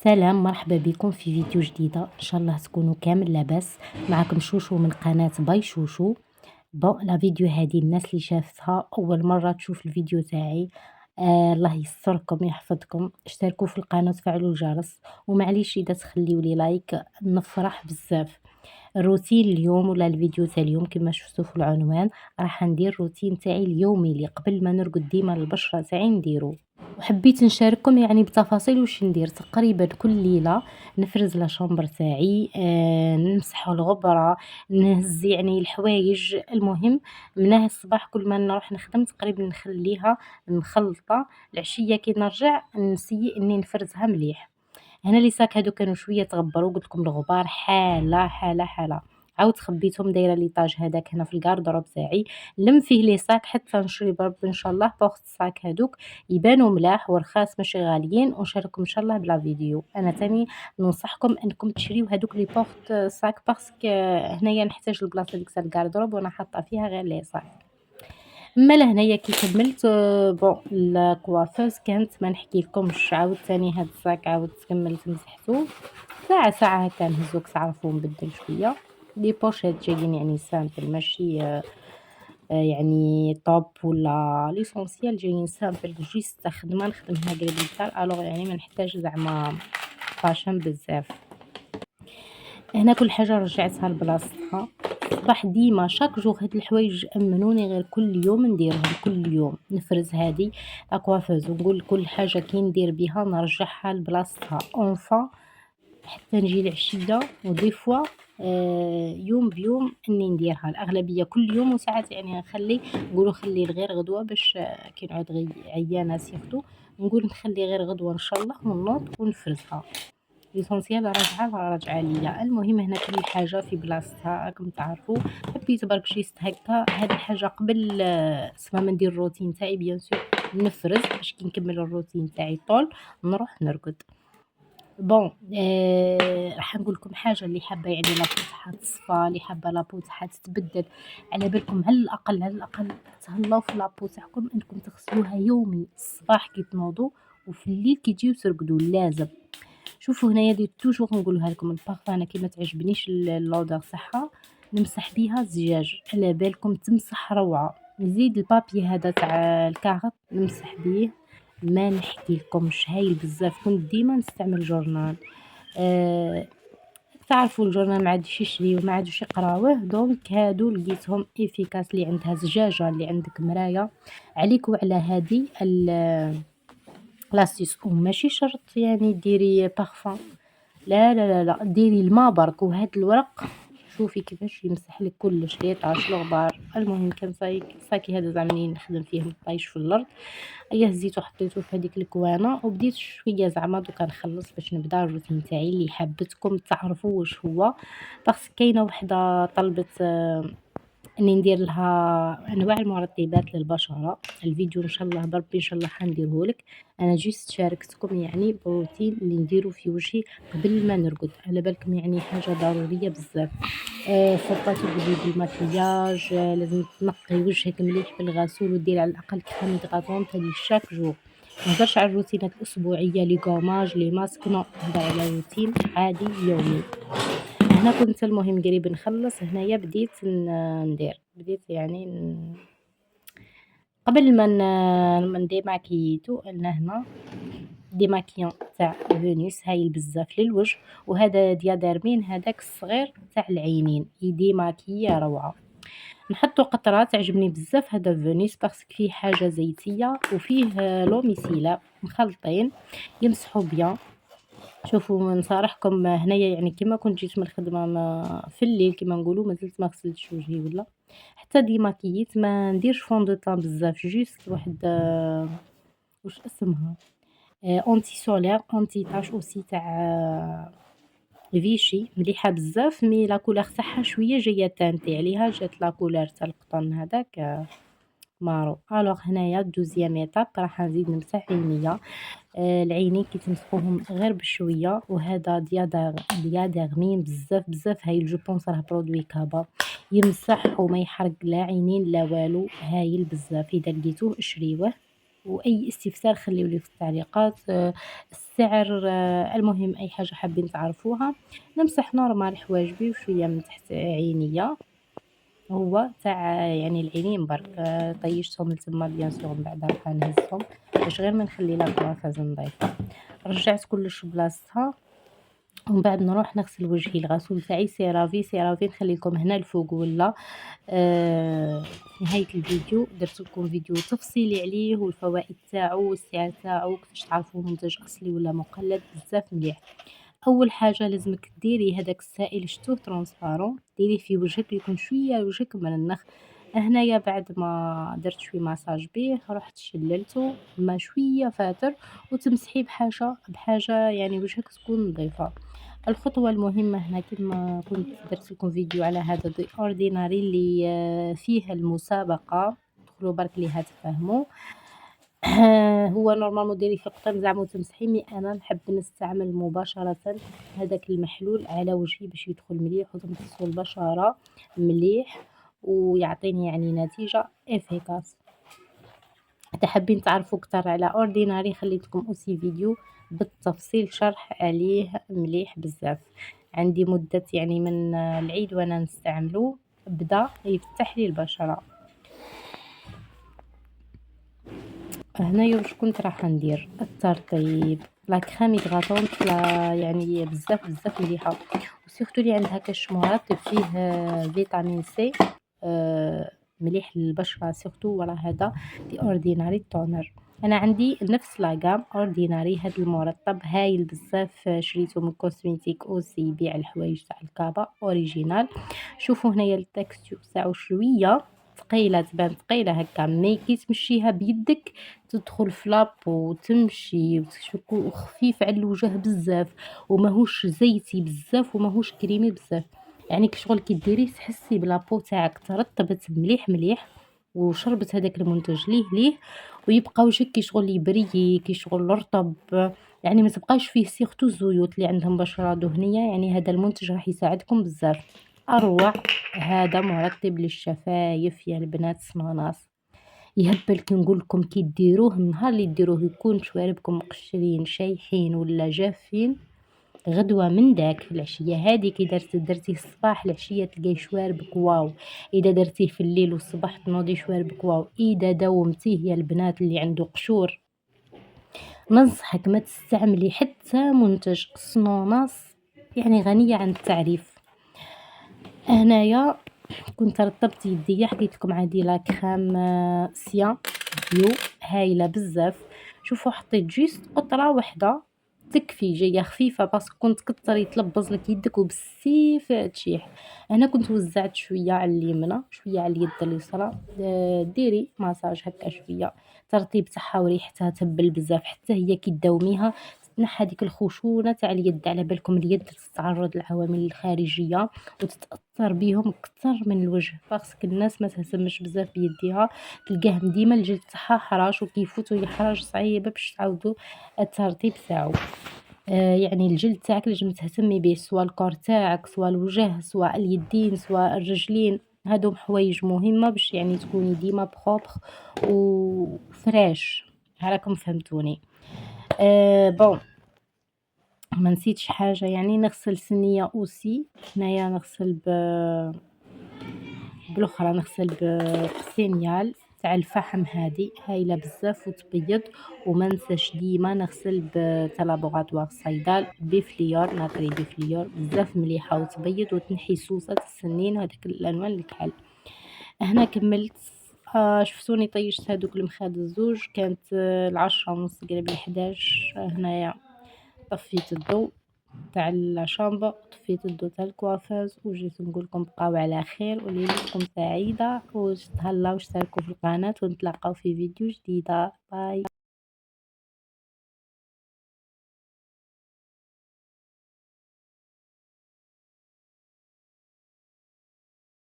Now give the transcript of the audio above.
سلام، مرحبا بكم في فيديو جديدة. ان شاء الله تكونوا كامل لاباس. معكم شوشو من قناة باي شوشو. لا فيديو هذه الناس اللي شافتها اول مرة تشوف الفيديو تاعي، الله يستركم يحفظكم. اشتركوا في القناة وتفعلوا الجرس، ومعليش اذا تخليوا لي لايك نفرح بزاف. الروتين اليوم ولا الفيديو تاع اليوم كما شفتوا في العنوان، راح ندير روتين تاعي اليومي اللي قبل ما نرقد ديما البشرة تاعي نديرو، وحبيت نشارككم يعني بتفاصيل واش ندير. تقريبا كل ليلة نفرز لا شومبر تاعي، نمسح الغبرة، نهز يعني الحوايج. المهم مناه الصباح كل ما نروح نخدم تقريبا نخليها مخلطة، العشية كي نرجع نسيي اني نفرزها مليح. هنا لي صاك هادو كانوا شويه تغبروا، قلت لكم الغبار حاله حاله حاله. عاود خبيتهم دايره ليطاج هذاك هنا في الكاردروب تاعي، لم فيه لي صاك حتى نشري بربي ان شاء الله بوخت الصاك هادوك يبانوا ملاح ورخاص ماشي غاليين، ونشارككم ان شاء الله بلا فيديو. انا تاني ننصحكم انكم تشريو هادوك لي بوخت صاك باسكو هنايا نحتاج البلاصه ديك تاع الكاردروب وانا حاطه فيها غير لي صاك. أما لهنايا كي كملت بون الكوافوز كانت ما نحكيلكمش. عاود تاني هاد الصاك عاود كملت مسحتو ساعة ساعة هكا نهزو تعرفوا نبدل شوية. لي بوشيت جايين يعني سامبل ماشي يعني طوب ولا ليسونسيال، جايين سامبل جيست خدمة نخدمها قريب للدار، الوغ يعني ما نحتاج زعما فاشن بزاف. هنا كل حاجة رجعتها لبلاصتها. صباح ديما شاك جوغ هاد الحوايج امنوني غير كل يوم نديرهم، كل يوم نفرز هادي اكوافوز ونقول كل حاجة كي ندير بها نرجعها لبلاصتها اونفا حتى نجي العشية. ودي فوا يوم بيوم اني نديرها، الاغلبية كل يوم، وساعات يعني نخلي نقولوا خلي غير غدوة باش كي نعود عيانة سيرتو نقول نخلي غير غدوة ان شاء الله ونوض ونفرزها. ليسونسيال راجعة ليا. المهم هنا كل حاجة في بلاصتها راكم تعرفوا. حبيت برك جيست هكا هاد الحاجة قبل سما ما ندير الروتين تاعي بيان سور نفرز باش كي نكمل الروتين تاعي طول نروح نرقد. بون راح نقول لكم حاجة اللي حابة يعني لابو تاعها تصفى، اللي حابة لابو تاعها تتبدل، على بالكم على الأقل تهلاو في لابو تاعكم انكم تغسلوها يومي الصباح كي تنوضوا وفي الليل كي تجيو ترقدوا لازم. شوفوا هنايا دي توجور نقولها لكم البارفان انا كي ما تعجبنيش اللودر صحه نمسح بيها الزجاج، على بالكم تمسح روعه. نزيد البابي هذا تاع الكاغط نمسح بيه، ما نحكي لكمش هايل بزاف. كنت ديما نستعمل جورنال، أه تعرفوا الجورنال ما عادش يشري وما عادش يقراوه، دونك هادو لقيتهم افيكاس. اللي عندها زجاجه اللي عندك مرايه عليك وعلى هادي لاستيس، وماشي شرط يعني ديري بارفان، لا لا لا لا، ديري الماء برك وهاد الورق. شوفي كيفاش يمسح لك كلش ليطاش الغبار. المهم كان صاكي هذا زعما منين نخدم فيه طايش في الارض، ايا هزيتو حطيتو في هذيك الكوانه وبديت شويه زعما دوكا نخلص باش نبدا الروتين تاعي اللي حبتكم تعرفوا واش هو. باسكو كاينه وحده طلبت اني ندير لها انواع المرطبات للبشره. الفيديو ان شاء الله بربي ان شاء الله حنديرهولك. انا جيست شاركتكم يعني بروتين اللي نديرو في وجهي قبل ما نرقد، على بالكم يعني حاجه ضروريه بزاف. فوق تبدي بالمكياج، لازم تنقي وجهك مليح بالغسول ودير على الاقل كريم غاطون تاع شاك جور. ما نهضرش على الروتينات الاسبوعيه لي كوماج لي ماسك، نو نهضر على روتين عادي يومي. هنا كنت المهم قريب نخلص. هنايا بديت ندير بديت يعني قبل ما نديماكيتو. أنا هنا ديماكيون تاع فينوس هايل بزاف للوجه، وهذا ديادرمين هذاك الصغير تاع العينين يديماكيا روعه. نحطو قطرة تعجبني بزاف هذا فينوس باسكو فيه حاجه زيتيه وفيه لو ميسيلا مخلطين يمسحوا بيان. شوفوا نصارحكم هنايا يعني كيما كنت جيت من الخدمة ما في الليل كيما نقولوا مازلت ما غسلتش وجهي ولا حتى ديماكييت، ما نديرش فون دو طون بزاف، جوست واحد واش اسمها اونتي سولير اونتي تاش اوسي تاع فيشي مليحه بزاف، مي لا كولور تاعها شويه جايه تانتي عليها، جات لا كولور تاع القطن هذاك مارو. الوغ هنايا دوزيام ايطاب راح نزيد نمسح عينيا. العينين كي تمسحوهم غير بشويه، وهذا ديادرمين بزاف بزاف هايل. جو بونس راه برودوي كابا يمسح وما يحرق لا عينين لا والو، هايل بزاف. اذا لقيتوه اشريوه. وأي استفسار خليوا لي في التعليقات. السعر، المهم أي حاجة حابين تعرفوها. نمسح نورمال حواجبي وشوية من تحت عينيا، هو تاع يعني العينين برك. طيشتهم لتما بيان سور، من بعد راح نهزهم باش غير ما نخلي لا كوافاز نضيفها. رجعت كلش بلاصتها، ومن بعد نروح نغسل وجهي. الغسول تاعي سيرافي، سيرافي نخلي لكم هنا الفوق ولا نهاية الفيديو درت لكم فيديو تفصيلي عليه والفوائد تاعو والسعر تاعو كيفاش تعرفوا منتج اصلي ولا مقلد، بزاف مليح. اول حاجه لازمك ديري هذاك السائل شتوه ترونسبارون، ديريه في وجهك يكون شويه وجهك مرنخ. هنايا بعد ما درت شويه ماساج بيه رحت شللته ما شويه فاتر، وتمسحيه بحاجه يعني وجهك تكون نظيفه. الخطوه المهمه هنا كما كنت درت لكم فيديو على هذا دي اورديناري اللي فيه المسابقه، دخلوا برك ليها تفهموا. هو نورمالمون ديريه في قطن زعما وتمسحيه، مي انا نحب نستعمل مباشره هذاك المحلول على وجهي باش يدخل مليح وتمتصوا البشره مليح ويعطيني يعني نتيجه افيكاس. إذا حابين تعرفوا أكتر على اورديناري خليتكم اوسي فيديو بالتفصيل شرح عليه مليح بزاف. عندي مدة يعني من العيد وانا نستعملو، بدا يفتح لي البشرة. هنايا واش كنت راح ندير الترطيب، لا كريم هيدراتونط يعني بزاف بزاف مليحه، وسيرتو اللي عندها كاش مرطب فيه فيتامين سي، مليح للبشره سيرتو. ورا هذا دي اورديناري تونر، انا عندي نفس لاغام اورديناري. هذا المرطب هايل بزاف، شريته من كوسميتيك اوسي يبيع الحوايج تاع الكابا اوريجينال. شوفوا هنايا التكستور تاعو شويه ثقيله، تبان ثقيله هكا، مي كي تمشيها بيدك تدخل في لابو وتمشي وخفيف على الوجه بزاف، وماهوش زيتي بزاف وماهوش كريمي بزاف. يعني كشغل كي ديريه تحسي بلابو تاعك ترطبت مليح مليح وشربت هذاك المنتج ليه ويبقى وجهك كي شغل يبري كي شغل رطب. يعني ما تبقاش فيه سيرتو الزيوت اللي عندهم بشرة دهنية، يعني هذا المنتج راح يساعدكم بزاف. اروع هذا مرطب للشفايف يا البنات سناناس. يهبل كي نقول لكم كي ديروه، النهار اللي ديروه يكون شواربكم مقشرين شايحين ولا جافين، غدوة من داك في العشية هادي كي درتيه الصباح العشية تلقاي شواربك واو. اذا درتيه في الليل والصباح تنوضي شواربك واو. اذا داومتيه يا البنات اللي عنده قشور ننصحك ما تستعملي حتى منتج سنوناس، يعني غنية عن التعريف. هنايا كنت رطبت يديا، حكيت لكم عندي لا كريم سيان بيو هايله بزاف. شوفوا حطيت جيست قطره واحده تكفي، جايه خفيفه باسكو كنت كتر يتلبز لك يدك وبالسيف تشيح. انا كنت وزعت شويه على اليمنى شويه على اليد اليسرى. ديري ماساج هكا شويه، ترطيب تاعها وريحتها تهبل بزاف، حتى هي كي تداوميها تنحى ديك الخشونه تاع اليد. على بالكم اليد تتعرض للعوامل الخارجيه وتتاثر بيهم اكثر من الوجه، باسكو الناس ما تهتمش بزاف بيديها، تلقاه ديما الجلد تاعها حراش وكيفوتو يحرج صعيبه باش تعاودوا الترطيب تاعو. يعني الجلد تاعك لازم تهتمي به، سواء الكور تاعك سواء الوجه سواء اليدين سواء الرجلين. هادو حوايج مهمه باش يعني تكوني ديما بروبر وفريش. راكم فهمتوني. بون ما نسيتش حاجه، يعني نغسل سنيه اوسي. هنايا نغسل بالاخرى نغسل بسينيال تاع الفحم، هذه هايله بزاف وتبيض. وما ننساش ديما نغسل تاع لابوغاتوار صيدال بفليور، ناطري بفليور بزاف مليحه وتبيض وتنحي سوسه السنين وهذاك الالوان الكحل. هنا كملت. شفتوني طيشت هذوك المخاد الزوج، كانت 10:30 قريب 11. هنايا طفيت الضوء تاع الشامبر، طفيت الضو تاع الكوافاز وجيت نقولكم بقاو على خير وليلتكم سعيده، وتهلاو واشتركوا في القناه ونتلاقاو في فيديو جديده. باي.